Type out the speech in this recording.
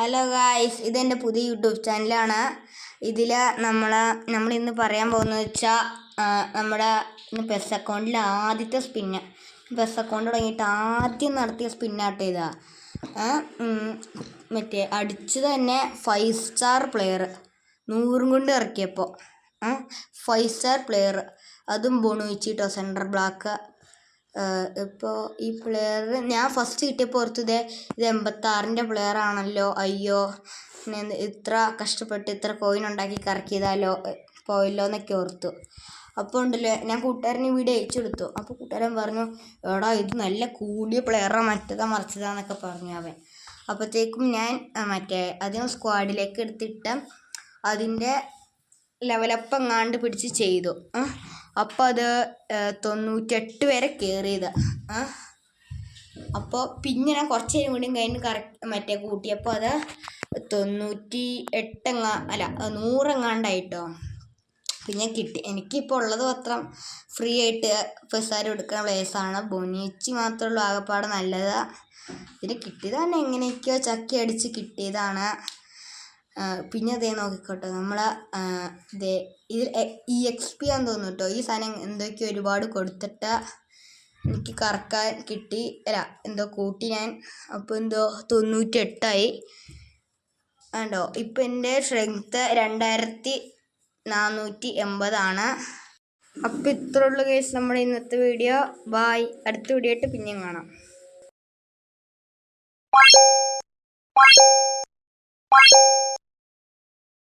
Hello guys, ഇതെൻ്റെ പുതിയ YouTube ചാനലാണ്. ഇതിൽ നമ്മളിന്ന് പറയാൻ പോകുന്നത് വെച്ചാൽ നമ്മുടെ പെസ് അക്കൗണ്ടിലെ ആദ്യത്തെ സ്പിന്ന്. പെസ് അക്കൗണ്ട് തുടങ്ങിയിട്ട് ആദ്യം നടത്തിയ സ്പിന്നായിട്ട് ഇതാണ്. മറ്റേ അടിച്ചത് തന്നെ 5 സ്റ്റാർ പ്ലെയർ 100 കൊണ്ട് ഇറക്കിയപ്പോൾ 5 സ്റ്റാർ പ്ലെയർ, അതും ബോണുയിച്ചിട്ടോ സെൻട്രൽ ബ്ലാക്ക്. ഇപ്പോൾ ഈ പ്ലെയർ ഞാൻ ഫസ്റ്റ് കിട്ടിയപ്പോൾ ഓർത്ത് ഇത് 86ൻ്റെ പ്ലെയർ ആണല്ലോ, അയ്യോ ഇത്ര കഷ്ടപ്പെട്ട് ഇത്ര കോയിൻ ഉണ്ടാക്കി കറക്കിയതാലോ പോയല്ലോ എന്നൊക്കെ ഓർത്തു. അപ്പോൾ ഉണ്ടല്ലോ, ഞാൻ കൂട്ടുകാരന് വീഡിയോ അയച്ചു കൊടുത്തു. അപ്പോൾ കൂട്ടുകാരൻ പറഞ്ഞു, എടാ ഇത് നല്ല കൂടിയ പ്ലെയറാണ്, മറ്റേതാ മറിച്ചതാന്നൊക്കെ പറഞ്ഞു അവൻ. അപ്പോഴത്തേക്കും ഞാൻ അതിന് സ്ക്വാഡിലേക്ക് എടുത്തിട്ട് അതിൻ്റെ ലെവലപ്പ് എങ്ങാണ്ട് പിടിച്ച് ചെയ്തു. അപ്പോൾ അത് 98 വരെ കയറിയത്. അപ്പോൾ പിന്നെ ഞാൻ കുറച്ച് നേരം കൂടിയും കഴിഞ്ഞ് കൂട്ടിയപ്പോൾ അത് 98 100 എങ്ങാണ്ടായിട്ടോ. പിന്നെ കിട്ടി. എനിക്കിപ്പോൾ ഉള്ളത് മാത്രം ഫ്രീ ആയിട്ട് പെസാരം എടുക്കുന്ന പ്ലേസാണ്. ബൊനിച്ചി മാത്രമേ ഉള്ളൂ ആകെപ്പാട് നല്ലത്. ഇതിന് കിട്ടിയത് തന്നെ എങ്ങനെയൊക്കെയോ ചക്കി അടിച്ച് കിട്ടിയതാണ്. പിന്നെ അതേ നോക്കിക്കോട്ടെ, നമ്മൾ ഇതിൽ EXP ആണെന്ന് തോന്നുന്നു കേട്ടോ. ഈ സാധനം എന്തൊക്കെയോ ഒരുപാട് കൊടുത്തിട്ട് എനിക്ക് കറക്കാൻ കിട്ടി, എന്തോ കൂട്ടി ഞാൻ. അപ്പോൾ എന്തോ 98ആയി കണ്ടോ. ഇപ്പം എൻ്റെ സ്ട്രെങ്ത്ത് 2480 ആണ്. അപ്പോൾ ഇത്ര ഉള്ളു കേസ് നമ്മുടെ ഇന്നത്തെ വീഡിയോ. ബായ്, അടുത്ത വീഡിയോ ആയിട്ട് പിന്നെയും കാണാം.